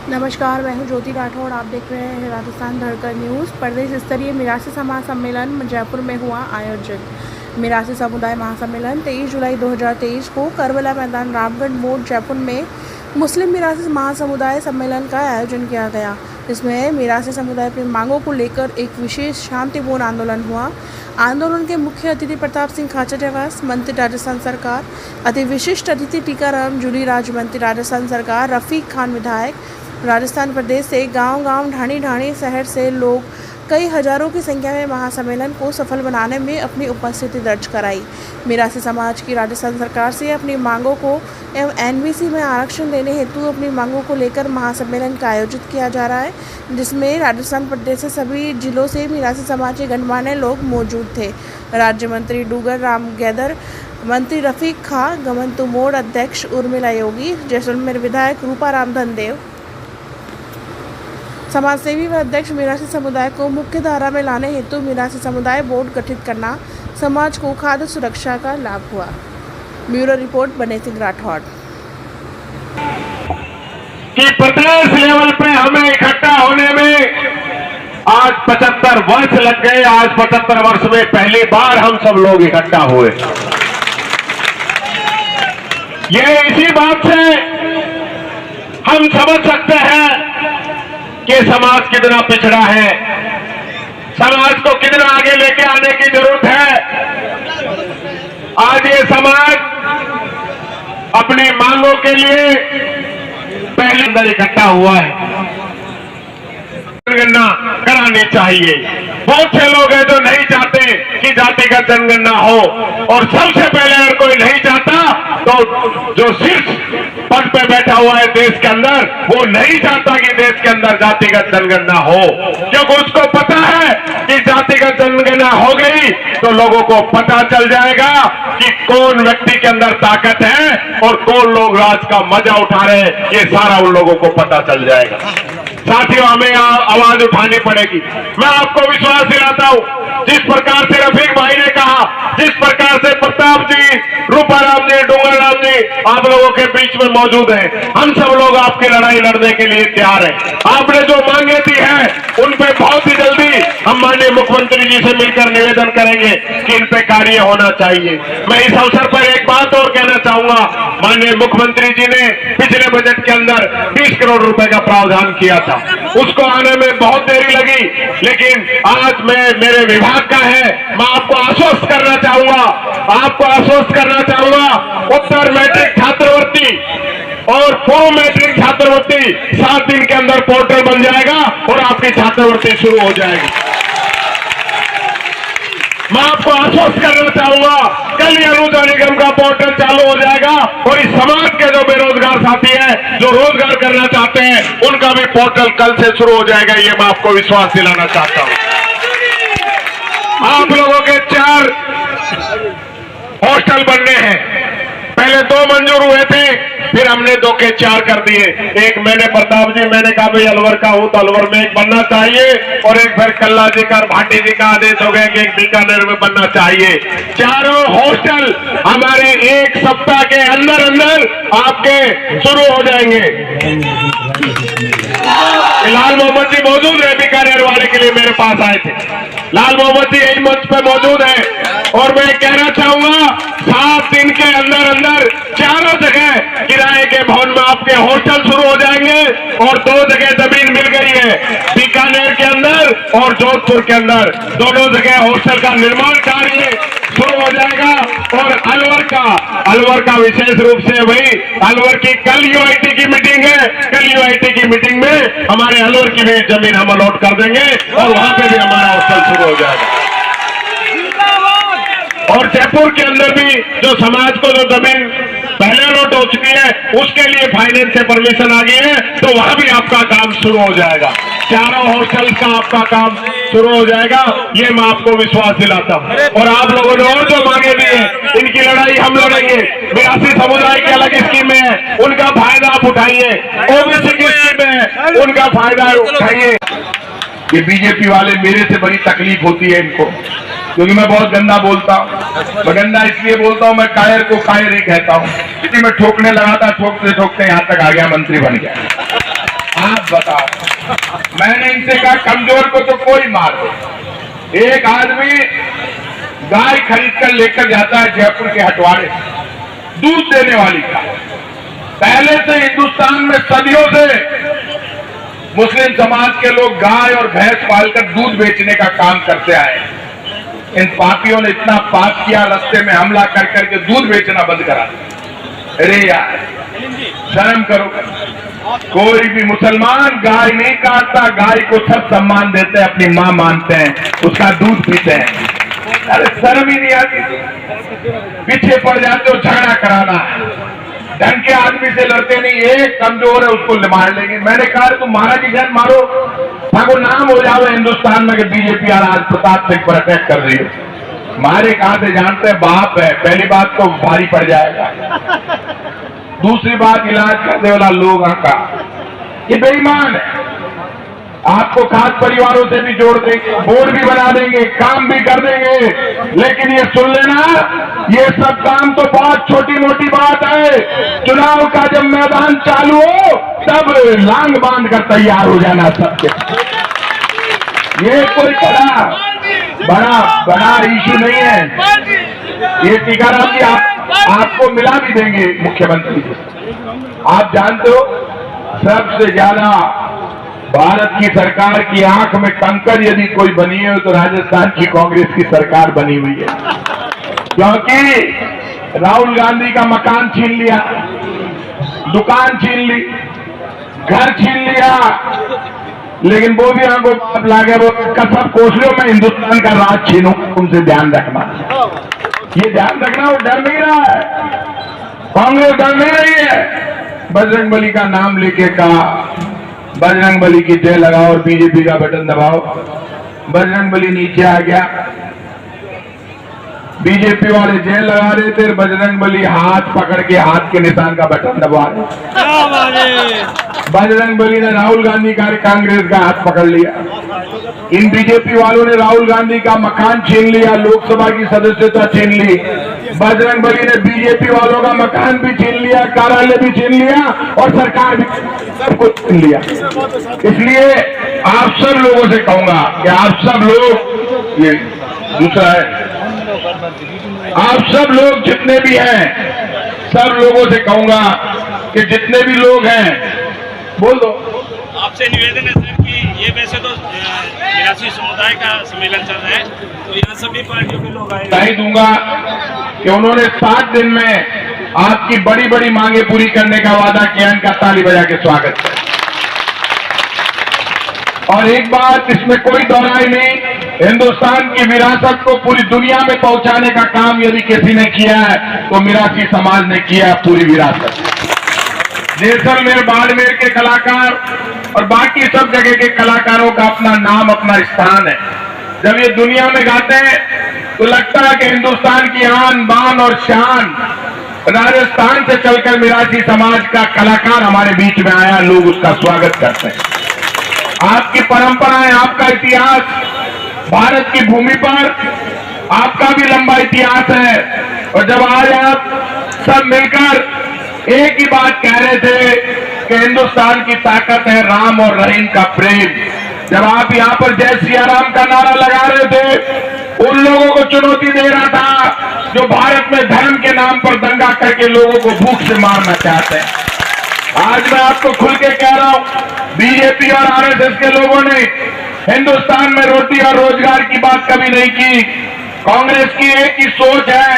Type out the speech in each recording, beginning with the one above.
नमस्कार, मैं हूं ज्योति राठौड़। आप देख रहे हैं राजस्थान धड़कन न्यूज़। प्रदेश स्तरीय मिरासी समाज सम्मेलन जयपुर में हुआ आयोजित। मिरासी समुदाय महासम्मेलन 23 जुलाई 2023 को करबला मैदान रामगढ़ मोड़ जयपुर में मुस्लिम मिरासी महासमुदाय सम्मेलन का आयोजन किया गया। इसमें मिरासी समुदाय की मांगों को लेकर एक विशेष शांतिपूर्ण आंदोलन हुआ। आंदोलन के मुख्य अतिथि प्रताप सिंह खाचरियावास, मंत्री राजस्थान सरकार, अति विशिष्ट अतिथि टीकाराम जूली, राज्य मंत्री राजस्थान सरकार, रफीक खान विधायक राजस्थान प्रदेश से गांव-गांव, ढाणी-ढाणी शहर से लोग कई हजारों की संख्या में महासम्मेलन को सफल बनाने में अपनी उपस्थिति दर्ज कराई। मिरासी समाज की राजस्थान सरकार से अपनी मांगों को एवं एनवीसी में आरक्षण देने हेतु अपनी मांगों को लेकर महासम्मेलन का आयोजित किया जा रहा है, जिसमें राजस्थान प्रदेश से सभी जिलों से मिरासी समाज के गणमान्य लोग मौजूद थे। राज्य मंत्री डूगर राम गैदर, मंत्री रफीक खां, गमनतु मोड़ अध्यक्ष उर्मिला योगी, जैसलमेर विधायक रूपाराम धनदेव, समाजसेवी व अध्यक्ष मिरासी समुदाय को मुख्य धारा में लाने हेतु मिरासी समुदाय बोर्ड गठित करना समाज को खाद्य सुरक्षा का लाभ हुआ। ब्यूरो रिपोर्ट बने सिंह राठौड़। कि प्रदेश लेवल पे हमें इकट्ठा होने में आज 75 वर्ष लग गए। आज 75 वर्ष में पहली बार हम सब लोग इकट्ठा हुए। ये इसी बात से हम समझ सकते हैं कि समाज कितना पिछड़ा है, समाज को कितना आगे लेके आने की जरूरत है। आज ये समाज अपनी मांगों के लिए पहले अंदर इकट्ठा हुआ है। जनगणना करानी चाहिए। बहुत से लोग हैं जो नहीं चाहते कि जातिगत जनगणना हो, और सबसे पहले अगर कोई नहीं चाहता तो जो शीर्ष पद पे बैठा हुआ है देश के अंदर, वो नहीं चाहता कि देश के अंदर जातिगत जनगणना हो, क्योंकि उसको पता है कि जातिगत जनगणना हो गई तो लोगों को पता चल जाएगा कि कौन व्यक्ति के अंदर ताकत है और कौन लोग राज का मजा उठा रहे हैं। ये सारा उन लोगों को पता चल जाएगा। साथियों, हमें आवाज उठानी पड़ेगी। मैं आपको विश्वास दिलाता हूं, जिस प्रकार से रफीक भाई ने कहा, जिस प्रकार से प्रताप जी, रूपाराम जी, डूंगरराम जी आप लोगों के बीच में मौजूद हैं, हम सब लोग आपकी लड़ाई लड़ने के लिए तैयार हैं। आपने जो मांगे दी है उन पे बहुत ही जल्दी हम माननीय मुख्यमंत्री जी से मिलकर निवेदन करेंगे कि इन पे कार्य होना चाहिए। मैं इस अवसर पर एक बात और कहना चाहूंगा। माननीय मुख्यमंत्री जी ने पिछले बजट के अंदर 20 करोड़ रुपए का प्रावधान किया था, उसको आने में बहुत देरी लगी, लेकिन आज मेरे विभाग का है। मैं आपको आश्वस्त करना चाहूंगा, उत्तर मैट्रिक छात्रवृत्ति और पूर्व मैट्रिक छात्रवृत्ति 7 दिन के अंदर पोर्टल बन जाएगा और आपकी छात्रवृत्ति शुरू हो जाएगी। मैं आपको आश्वस्त करना चाहूंगा, कल ही अनुदान निगम का पोर्टल चालू हो जाएगा और इस समाज के जो बेरोजगार साथी हैं, जो रोजगार करना चाहते हैं, उनका भी पोर्टल कल से शुरू हो जाएगा। ये मैं आपको विश्वास दिलाना चाहता हूं। आप लोगों के 4 हॉस्टल बनने हैं। पहले 2 मंजूर हुए थे, फिर हमने 2 के 4 कर दिए। एक मैंने प्रताप जी, मैंने कहा भाई अलवर का हूं तो अलवर में एक बनना चाहिए, और एक फिर कल्ला जी का, भाटी जी का आदेश हो गया कि एक बीकानेर में बनना चाहिए। 4 हॉस्टल हमारे 1 सप्ताह के अंदर अंदर आपके शुरू हो जाएंगे। लाल मोहम्मद जी मौजूद है, बीकानेर वाले के लिए मेरे पास आए थे। लाल मोहम्मद जी यही मंच पे मौजूद है, और मैं कहना चाहूंगा 7 दिन के अंदर अंदर 4 जगह किराए के भवन में आपके होटल शुरू हो जाएंगे, और 2 जगह जमीन मिल गई है, बीकानेर के अंदर और जोधपुर के अंदर। दोनों जगह होटल का निर्माण कार्य शुरू हो जाएगा। और अलवर का विशेष रूप से वही अलवर की कल यूआईटी की मीटिंग है, कल यूआईटी की मीटिंग में हमारे अलवर की भी जमीन हम अलॉट कर देंगे और वहां पे भी हमारा होटल शुरू हो जाएगा। और जयपुर के अंदर भी जो समाज को जो जमीन पहले अलॉट हो चुकी है, उसके लिए फाइनेंस से परमिशन आ गई है, तो वहां भी आपका काम शुरू हो जाएगा। 4 हॉस्टल का आपका काम शुरू हो जाएगा, ये मैं आपको विश्वास दिलाता हूं। और आप लोगों ने और जो मांगे दी है, इनकी लड़ाई हम लड़ेंगे। मिरासी समुदाय की अलग स्कीमें हैं, उनका फायदा आप उठाइए। ओबीसी की स्कीमें हैं, उनका फायदा उठाइए। ये बीजेपी वाले मेरे से बड़ी तकलीफ होती है इनको। क्योंकि मैं बहुत गंदा बोलता हूँ। मैं गंदा इसलिए बोलता हूँ, मैं कायर को कायर ही कहता हूँ। इसी में ठोकने लगा था, ठोकते ठोकते यहाँ तक आ गया, मंत्री बन गया। आप बताओ, मैंने इनसे कहा कमजोर को तो कोई मार दे। एक आदमी गाय खरीद कर लेकर जाता है जयपुर के हटवाड़े, दूध देने वाली का। पहले से हिंदुस्तान में सदियों से मुस्लिम समाज के लोग गाय और भैंस पालकर दूध बेचने का काम करते आए। इन पापियों ने इतना पाप किया, रास्ते में हमला कर करके दूध बेचना बंद करा दिया। अरे यार, शर्म करो। कोई भी मुसलमान गाय नहीं काटता, गाय को सब सम्मान देते हैं, अपनी मां मानते हैं, उसका दूध पीते हैं। अरे शर्म ही नहीं आती, पीछे पड़ जाते हो झगड़ा कराना। ढंग के आदमी से लड़ते नहीं, एक कमजोर है उसको मार लेंगे। मैंने कहा तुम महाराज जी जान मारो, ताको नाम हो जावे हिंदुस्तान में कि बीजेपी और आज प्रताप सिंह पर अटैक कर रही है। मारे कहां से जानते हैं, बाप है। पहली बात तो भारी पड़ जाएगा, दूसरी बात इलाज करने वाला लोगों का ये बेईमान है। आपको खास परिवारों से भी जोड़ देंगे, बोर्ड भी बना देंगे, काम भी कर देंगे, लेकिन ये सुन लेना, ये सब काम तो बहुत छोटी मोटी बात है। चुनाव का जब मैदान चालू हो तब लांग बांध कर तैयार हो जाना सबके। ये कोई बड़ा इशू नहीं है। ये टीकाराम जी आपको मिला भी देंगे मुख्यमंत्री जी। आप जानते हो सबसे ज्यादा भारत की सरकार की आंख में कंकर यदि कोई बनी है तो राजस्थान की कांग्रेस की सरकार बनी हुई है। क्योंकि राहुल गांधी का मकान छीन लिया, दुकान छीन ली, घर छीन लिया, लेकिन वो भी हमको लागे वो कसम कोशिशों में हिंदुस्तान का राज छीनूं। उनसे ध्यान रखना, ये ध्यान रखना, वो डर नहीं रहा है, कांग्रेस डर नहीं रही है। बजरंगबली का नाम लेके कहा बजरंगबली की जय लगाओ और बीजेपी का बटन दबाओ। बजरंगबली नीचे आ गया, बीजेपी वाले जय लगा रहे थे, बजरंगबली हाथ पकड़ के हाथ के निशान का बटन दबा रहे। बजरंगबली ने राहुल गांधी का कांग्रेस का हाथ पकड़ लिया। इन बीजेपी वालों ने राहुल गांधी का मकान छीन लिया, लोकसभा की सदस्यता छीन ली। बजरंगबली ने बीजेपी वालों का मकान भी छीन लिया, कार्यालय भी छीन लिया और सरकार भी सब कुछ छीन लिया। इसलिए आप सब लोगों से कहूंगा कि आप सब लोग, ये दूसरा है, आप सब लोग जितने भी हैं, सब लोगों से कहूंगा कि जितने भी लोग हैं, बोल दो। आपसे निवेदन है सर कि ये वैसे तो निराश्रित समुदाय का सम्मेलन चल रहा है, तो यहाँ सभी पार्टियों के लोग आए। बधाई दूंगा कि उन्होंने 7 दिन में आपकी बड़ी बड़ी मांगे पूरी करने का वादा किया। इनका ताली बजा के स्वागत है। और एक बात इसमें कोई दोहराई नहीं, हिंदुस्तान की विरासत को पूरी दुनिया में पहुंचाने का काम यदि किसी ने किया है तो मिरासी समाज ने किया पूरी विरासत। जैसलमेर बाड़मेर के कलाकार और बाकी सब जगह के कलाकारों का अपना नाम, अपना स्थान है। जब ये दुनिया में गाते हैं तो लगता है कि हिंदुस्तान की आन बान और शान राजस्थान से चलकर मिरासी समाज का कलाकार हमारे बीच में आया, लोग उसका स्वागत करते हैं। आपकी परंपराएं, आपका इतिहास, भारत की भूमि पर आपका भी लंबा इतिहास है। और जब आज आप सब मिलकर एक ही बात कह रहे थे कि हिंदुस्तान की ताकत है राम और रहीम का प्रेम, जब आप यहाँ पर जय सिया राम का नारा लगा रहे थे, उन लोगों को चुनौती दे रहा था जो भारत में धर्म के नाम पर दंगा करके लोगों को भूख से मारना चाहते हैं। आज मैं आपको खुल के कह रहा हूं, बीजेपी और आरएसएस के लोगों ने हिंदुस्तान में रोटी और रोजगार की बात कभी नहीं की। कांग्रेस की एक ही सोच है,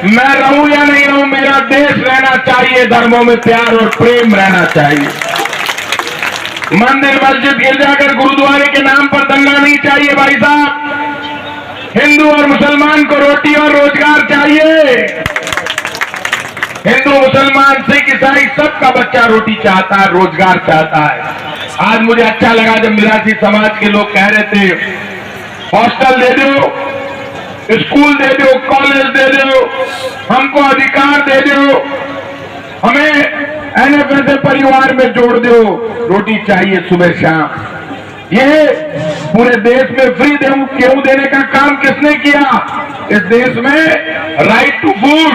मैं रहूं या नहीं रहूं, मेरा देश रहना चाहिए, धर्मों में प्यार और प्रेम रहना चाहिए। मंदिर मस्जिद गिरजाघर गुरुद्वारे के नाम पर दंगा नहीं चाहिए भाई साहब। हिंदू और मुसलमान को रोटी और रोजगार चाहिए। हिंदू मुसलमान सिख ईसाई सबका बच्चा रोटी चाहता है, रोजगार चाहता है। आज मुझे अच्छा लगा जब मिरासी समाज के लोग कह रहे थे हॉस्टल दे दो, स्कूल दे दो, कॉलेज दे दो, हमको अधिकार दे दो, हमें एनएफएस परिवार में जोड़ दो, रोटी चाहिए सुबह शाम। ये पूरे देश में फ्री गेहूं देने का काम किसने किसने किया? इस देश में राइट टू फूड,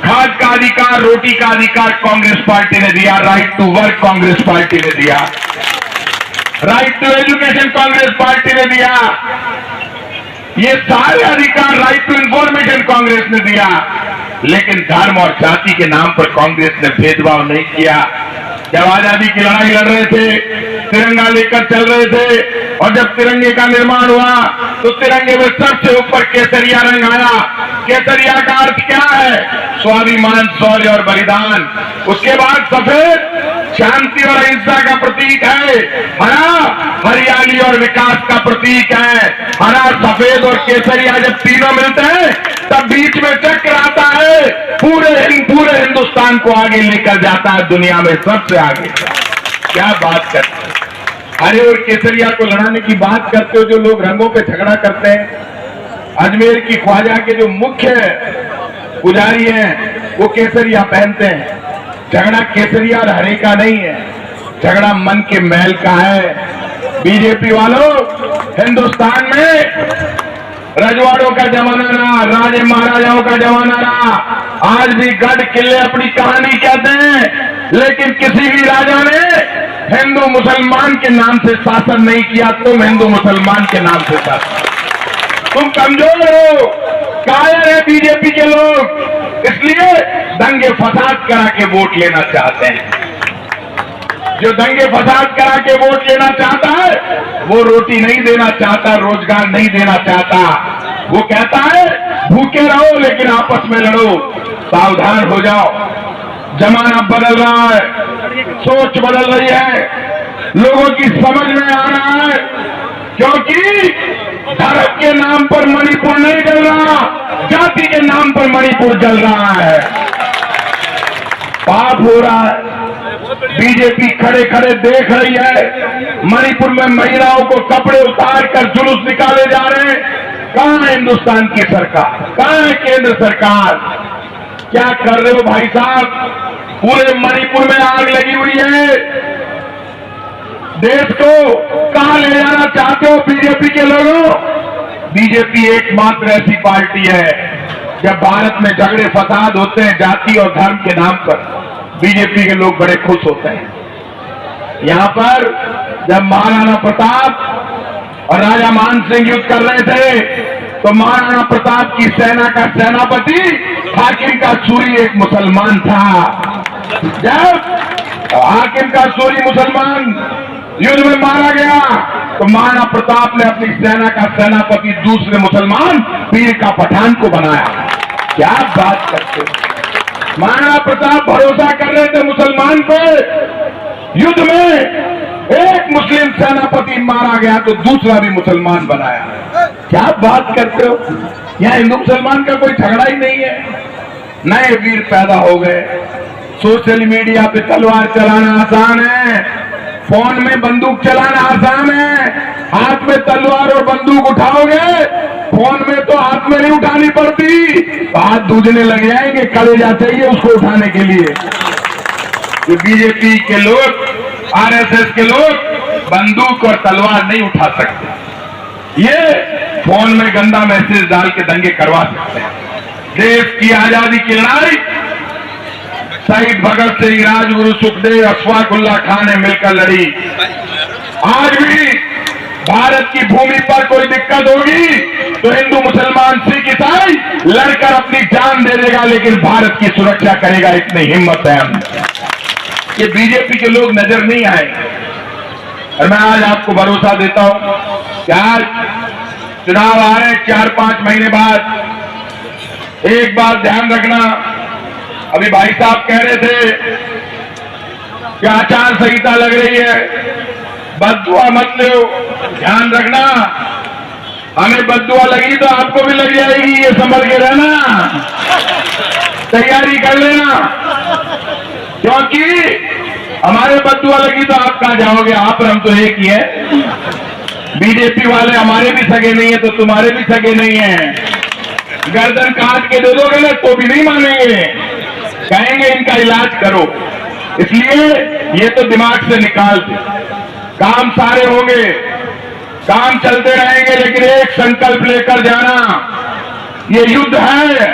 खाद का अधिकार, रोटी का अधिकार कांग्रेस पार्टी ने दिया। Right to work Congress party ने दिया। Right to education Congress party ने दिया। ये सारे अधिकार, राइट टू इंफॉर्मेशन कांग्रेस ने दिया। लेकिन धर्म और जाति के नाम पर कांग्रेस ने भेदभाव नहीं किया। जब आजादी की लड़ाई लड़ रहे थे, तिरंगा लेकर चल रहे थे, और जब तिरंगे का निर्माण हुआ तो तिरंगे में सबसे ऊपर केसरिया रंग आया। केसरिया का अर्थ क्या है? स्वाभिमान, शौर्य और बलिदान। उसके बाद सफेद शांति और अहिंसा का प्रतीक है। हरा हरियाली और विकास का प्रतीक है। हरा, सफेद और केसरिया जब तीनों मिलते हैं तब बीच में चक्र आता है, पूरे हिंदुस्तान को आगे लेकर जाता है, दुनिया में सबसे आगे। क्या बात करते हैं? हरे और केसरिया को लड़ाने की बात करते हो जो लोग रंगों पे झगड़ा करते हैं। अजमेर की ख्वाजा के जो मुख्य पुजारी हैं वो केसरिया पहनते हैं। झगड़ा केसरिया और हरे का नहीं है, झगड़ा मन के मैल का है। बीजेपी वालों, हिंदुस्तान में रजवाड़ों का जमाना रहा, राजे महाराजाओं का जमाना रहा। आज भी गढ़ किले अपनी कहानी कहते हैं, लेकिन किसी भी राजा ने हिंदू मुसलमान के नाम से शासन नहीं किया। तुम हिंदू मुसलमान के नाम से शासन, तुम कमजोर हो, कायर है बीजेपी के लोग, इसलिए दंगे फसाद करा के वोट लेना चाहते हैं। जो दंगे फसाद करा के वोट लेना चाहता है वो रोटी नहीं देना चाहता, रोजगार नहीं देना चाहता। वो कहता है भूखे रहो लेकिन आपस में लड़ो। सावधान हो जाओ, जमाना बदल रहा है, सोच बदल रही है, लोगों की समझ में आ रहा है। क्योंकि धर्म के नाम पर मणिपुर नहीं जल रहा, जाति के नाम पर मणिपुर जल रहा है। पाप हो रहा है। बीजेपी खड़े खड़े देख रही है, मणिपुर में महिलाओं को कपड़े उतार कर जुलूस निकाले जा रहे हैं। कहां है हिंदुस्तान की सरकार? कहां है केंद्र सरकार? क्या कर रहे हो भाई साहब? पूरे मणिपुर में आग लगी हुई है। देश को कहां ले जाना चाहते हो बीजेपी के लोगों? बीजेपी एकमात्र ऐसी पार्टी है, जब भारत में झगड़े फसाद होते हैं जाति और धर्म के नाम पर, बीजेपी के लोग बड़े खुश होते हैं। यहां पर जब महाराणा प्रताप और राजा मान सिंह युद्ध कर रहे थे तो महाराणा प्रताप की सेना का सेनापति हाकिम का सूरी एक मुसलमान था। जब हाकिम का सूरी मुसलमान युद्ध में मारा गया तो महाराणा प्रताप ने अपनी सेना का सेनापति दूसरे मुसलमान पीर का पठान को बनाया। क्या बात करते हो? महाराणा प्रताप भरोसा कर रहे थे मुसलमान पे, युद्ध में एक मुस्लिम सेनापति मारा गया तो दूसरा भी मुसलमान बनाया। क्या बात करते हो? यहाँ हिंदू मुसलमान का कोई झगड़ा ही नहीं है। नए वीर पैदा हो गए। सोशल मीडिया पे तलवार चलाना आसान है, फोन में बंदूक चलाना आसान है। हाथ में तलवार और बंदूक उठाओगे, फोन में तो हाथ में नहीं उठानी पड़ती, तो हाथ दूजने लग जाएंगे, कलेजा चाहिए उसको उठाने के लिए। ये बीजेपी के लोग, आरएसएस के लोग बंदूक और तलवार नहीं उठा सकते। ये फोन में गंदा मैसेज डाल के दंगे करवा सकते हैं। देश की आजादी की लड़ाई शहीद भगत सिंह, राजगुरु सुखदेव, अशफाक उल्लाह खान ने मिलकर लड़ी। आज भी भारत की भूमि पर कोई दिक्कत होगी तो हिंदू, मुसलमान, सिख, ईसाई लड़कर अपनी जान दे देगा, लेकिन भारत की सुरक्षा करेगा, इतनी हिम्मत है हम। ये बीजेपी के लोग नजर नहीं आए। और मैं आज आपको भरोसा देता हूं कि आज चुनाव आ रहे 4-5 महीने बाद। एक बात ध्यान रखना, अभी भाई साहब कह रहे थे कि आचार संहिता लग रही है, बद्दुआ मत लो। ध्यान रखना, हमें बद्दुआ लगी तो आपको भी लग जाएगी, ये संभल के रहना, तैयारी कर लेना। क्योंकि हमारे बद्दुआ लगी तो आप कहां जाओगे? आप और हम तो एक ही है। बीजेपी वाले हमारे भी सगे नहीं है तो तुम्हारे भी सगे नहीं है। गर्दन काट के दे दोगे ना तो भी नहीं मानेंगे, कहेंगे इनका इलाज करो। इसलिए ये तो दिमाग से निकाल दे। काम सारे होंगे, काम चलते रहेंगे, लेकिन एक संकल्प लेकर जाना, ये युद्ध है,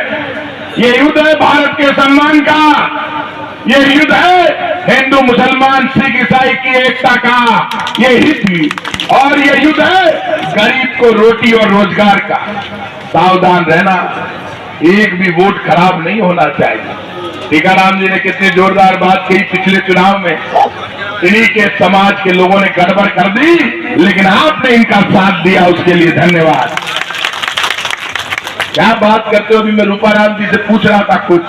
ये युद्ध है भारत के सम्मान का, ये युद्ध है हिंदू मुसलमान सिख ईसाई की एकता का, ये हित, और ये युद्ध है गरीब को रोटी और रोजगार का। सावधान रहना, एक भी वोट खराब नहीं होना चाहिए। टीकाराम जी ने कितनी जोरदार बात कही पिछले चुनाव में, इन्हीं के समाज के लोगों ने गड़बड़ कर दी, लेकिन आपने इनका साथ दिया, उसके लिए धन्यवाद। क्या बात करते हो? अभी मैं रूपाराम जी से पूछ रहा था कुछ,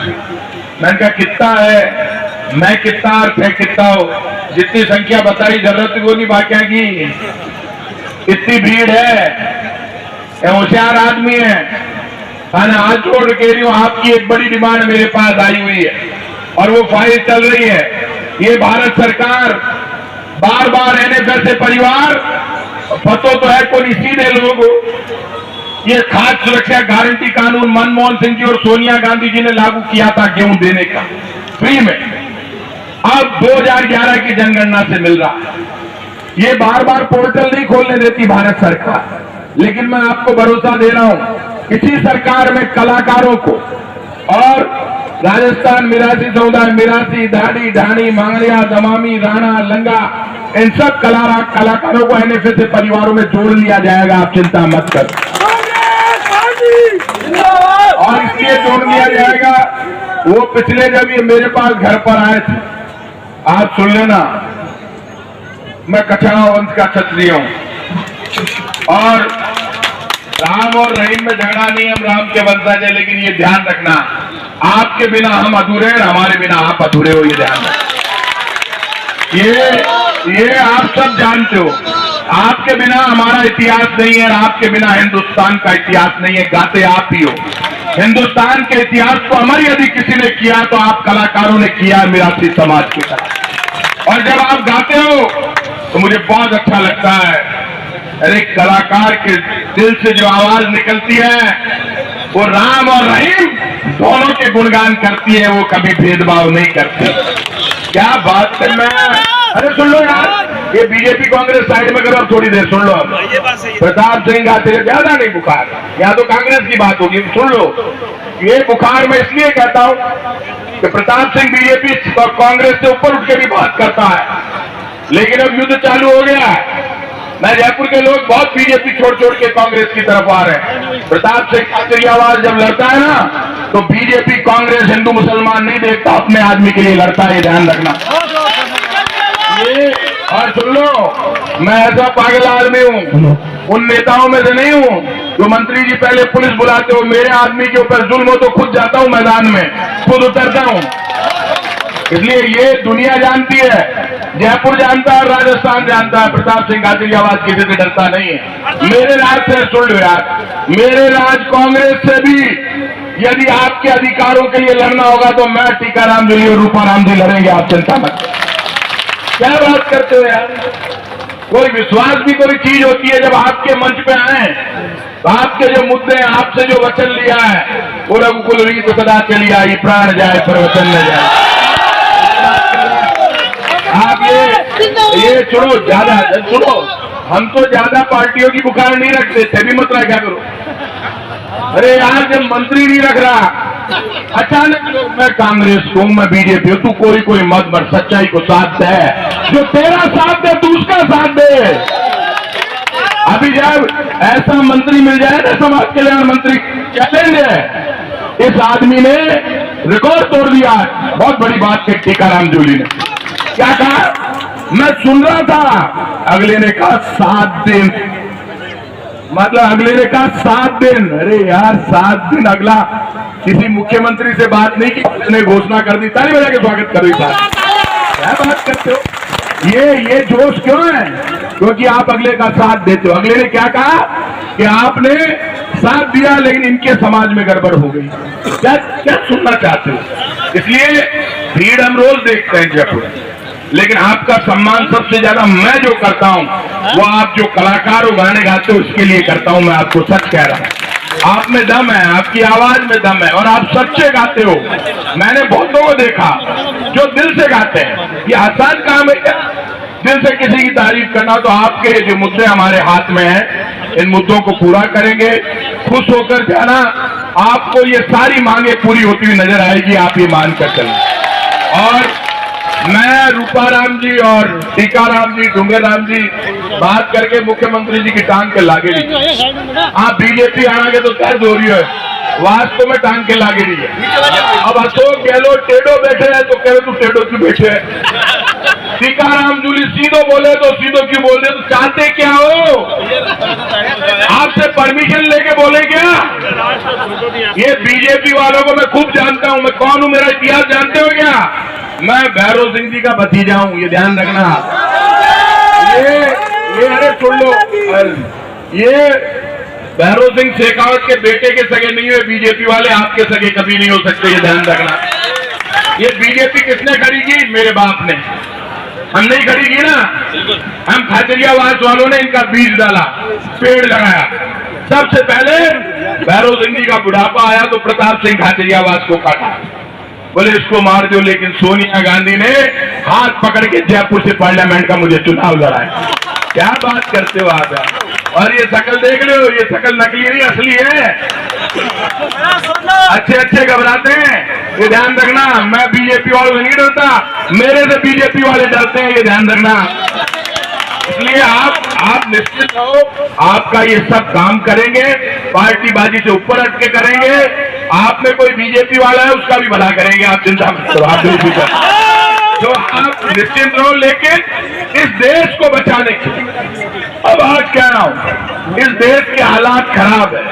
मैंने कहा कितना है, मैं कितना अर्थ है, कितना हो, जितनी संख्या बताई जरूरत को नहीं बाकिया की, इतनी भीड़ है, होशियार आदमी है। मैं हाथ जोड़ के रही हूं, आपकी एक बड़ी डिमांड मेरे पास आई हुई है और वो फाइल चल रही है। ये भारत सरकार बार बार NFS परिवार, पतो तो है कोई सीधे लोग, ये खाद्य सुरक्षा गारंटी कानून मनमोहन सिंह जी और सोनिया गांधी जी ने लागू किया था गेहूं देने का फ्री में, अब 2011 की जनगणना से मिल रहा है। ये बार बार पोर्टल नहीं खोलने देती भारत सरकार, लेकिन मैं आपको भरोसा दे रहा हूं, इसी सरकार में कलाकारों को और राजस्थान मिरासी समुदाय, मिरासी, धाड़ी, ढाणी, मांगड़िया, दमामी, राणा, लंगा, इन सब कलाकारों को NFS परिवारों में जोड़ लिया जाएगा, आप चिंता मत करो। और इसलिए जोड़ दिया जाएगा, वो पिछले जब ये मेरे पास घर पर आए थे, आप सुन लेना, मैं कछावा वंश का क्षत्रिय हूं और राम और रहीम में झगड़ा नहीं, हम राम के वंशज है, लेकिन ये ध्यान रखना, आपके बिना हम अधूरे हैं, हमारे बिना आप अधूरे हो, ये ध्यान रखना। ये आप सब जानते हो, आपके बिना हमारा इतिहास नहीं है, आपके बिना हिंदुस्तान का इतिहास नहीं है, गाते आप ही हो। हिंदुस्तान के इतिहास को अमर यदि किसी ने किया तो आप कलाकारों ने किया, मिरासी समाज की तरह। और जब आप गाते हो तो मुझे बहुत अच्छा लगता है, अरे कलाकार के दिल से जो आवाज निकलती है वो राम और रहीम दोनों के गुणगान करती है, वो कभी भेदभाव नहीं करती। क्या बात है। मैं अरे सुन लो यार, ये बीजेपी कांग्रेस साइड में करो, अब थोड़ी देर सुन लो। अब प्रताप सिंह गाते ज्यादा नहीं बुखार, या तो कांग्रेस की बात होगी, सुन लो। ये बुखार मैं इसलिए कहता हूं कि प्रताप सिंह बीजेपी और कांग्रेस से ऊपर उठ के भी बात करता है, लेकिन अब युद्ध चालू हो गया है। मैं जयपुर के लोग बहुत बीजेपी छोड़ छोड़ के कांग्रेस की तरफ आ रहे हैं। प्रताप सिंह खातिरियावाद जब लड़ता है ना, तो बीजेपी कांग्रेस हिंदू मुसलमान नहीं देखता, अपने आदमी के लिए लड़ता है, ये ध्यान रखना। और सुन लो, मैं ऐसा पागल आदमी हूं, उन नेताओं में से नहीं हूं जो मंत्री जी पहले पुलिस बुलाते हो, मेरे आदमी के ऊपर जुल्म हो तो खुद जाता हूं मैदान में, खुद उतरता हूं। इसलिए ये दुनिया जानती है, जयपुर जानता है, राजस्थान जानता है, प्रताप सिंह खातिरियावाद किसी से डरता नहीं है। मेरे राज से सुन लो यार, मेरे राज कांग्रेस से भी यदि आपके अधिकारों के लिए लड़ना होगा तो मैं, टीकाराम जी और रूपाराम जी लड़ेंगे, आप चिंता मत। क्या बात करते हो यार, कोई विश्वास भी कोई चीज होती है। जब आपके मंच पे आए तो आपके जो मुद्दे हैं, आपसे जो वचन लिया है, वो रघुकुल रीत सदा चली आई, प्राण जाए पर वचन न जाए। आप ये सुनो, ज्यादा सुनो, हम तो ज्यादा पार्टियों की बुखार नहीं रखते थे, भी मत रखा करो। अरे यार, जब मंत्री नहीं रख रहा, अचानक लोग मैं कांग्रेस को, मैं बीजेपी हूं, तू कोई मत मर, सच्चाई को साथ दे, जो तेरा साथ दे तू उसका साथ दे। अभी जब ऐसा मंत्री मिल जाए ना, समाज कल्याण मंत्री, चैलेंज है, इस आदमी ने रिकॉर्ड तोड़ दिया। बहुत बड़ी बात की टीकाराम जूली ने क्या कहा, मैं सुन रहा था, अगले ने कहा 7 दिन, मतलब अगले ने कहा 7 दिन। अरे यार 7 दिन, अगला किसी मुख्यमंत्री से बात नहीं की, उसने घोषणा कर दी, ताली बजा के स्वागत कर दी। क्या बात करते हो, ये जोश क्यों है? क्योंकि आप अगले का साथ देते हो। अगले ने क्या कहा कि आपने साथ दिया लेकिन इनके समाज में गड़बड़ हो गई। क्या सुनना चाहते हो? इसलिए भीड़ हम रोज देखते हैं जयपुर, लेकिन आपका सम्मान सबसे ज्यादा मैं जो करता हूं वो आप जो कलाकार हो, गाने गाते हो, उसके लिए करता हूं। मैं आपको सच कह रहा हूं, आप में दम है, आपकी आवाज में दम है और आप सच्चे गाते हो। मैंने बहुतों को देखा जो दिल से गाते हैं, ये आसान काम है क्या? दिल से किसी की तारीफ करना, तो आपके जो मुद्दे हमारे हाथ में हैं, इन मुद्दों को पूरा करेंगे। खुश होकर जाना, आपको ये सारी मांगे पूरी होती हुई नजर आएगी, आप ये मान कर चलें। और मैं रूपाराम जी और टीकाराम जी, डूंगरराम जी बात करके मुख्यमंत्री जी की टांग के लागे रही। आप बीजेपी आगे तो दर्द हो रही है, वास्तव में टांग के लागे रही है। अब अशोक गहलोत टेढ़ो बैठे हैं तो कह रहे तू टेढ़ो क्यों बैठे है। टीकाराम जूली सीधो बोले तो सीधो क्यों बोल रहे, तो चाहते क्या हो? आपसे परमिशन लेके बोले क्या? ये बीजेपी वालों को मैं खूब जानता हूं, मैं कौन हूं, मेरा इतिहास जानते हो क्या? मैं भैरव सिंह जी का भतीजा हूं, ये ध्यान रखना। ये अरे सुन लो, ये भैरव सिंह शेखावत के बेटे के सगे नहीं हुए बीजेपी वाले, आपके सगे कभी नहीं हो सकते, ये ध्यान रखना। ये बीजेपी किसने खड़ी की? मेरे बाप ने। हम नहीं खड़ी की ना, हम खाचरियावास वालों ने इनका बीज डाला, पेड़ लगाया। सबसे पहले भैरव सिंह जी का बुढ़ापा आया तो प्रताप सिंह खाचरियावास को काटा, बोले इसको मार दो, लेकिन सोनिया गांधी ने हाथ पकड़ के जयपुर से पार्लियामेंट का मुझे चुनाव लड़ाया। क्या बात करते हो आप? और ये शकल देख रहे हो, ये शकल नकली नहीं असली है। अच्छे अच्छे घबराते हैं, ये ध्यान रखना। मैं बीजेपी वालों से नहीं डरता, मेरे से बीजेपी वाले डरते हैं, ये ध्यान रखना। इसलिए आप निश्चित रहो, आपका ये सब काम करेंगे, पार्टी बाजी से ऊपर हट के करेंगे। आप में कोई बीजेपी वाला है उसका भी भला करेंगे, आप चिंता मत करो, आप बिल्कुल तो आप निश्चिंत रहो। लेकिन इस देश को बचाने के लिए अब आज कह रहा हूं, इस देश के हालात खराब है।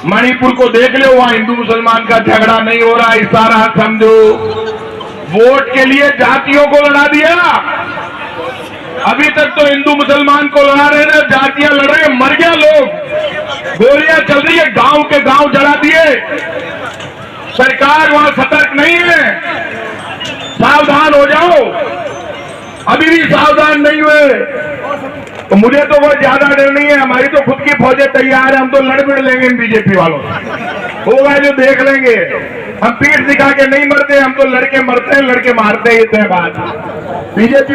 मणिपुर को देख लो, वहां हिंदू मुसलमान का झगड़ा नहीं हो रहा, इशारा समझो। वोट के लिए जातियों को लड़ा दिया। अभी तक तो हिंदू मुसलमान को लड़ा रहे थे, जातियां लड़ रहे, मर गया लोग, गोलियां चल रही है, गांव के गांव जला दिए। सरकार वहां सतर्क नहीं है, सावधान हो जाओ। अभी भी सावधान नहीं हुए तो मुझे तो वो ज्यादा डर नहीं है, हमारी तो खुद की फौजें तैयार है, हम तो लड़ भिड़ लेंगे इन बीजेपी वालों से, होगा जो देख लेंगे। हम पीठ दिखा के नहीं मरते, हम तो लड़के मरते हैं, लड़के मारते हैं, ये तय बात। बीजेपी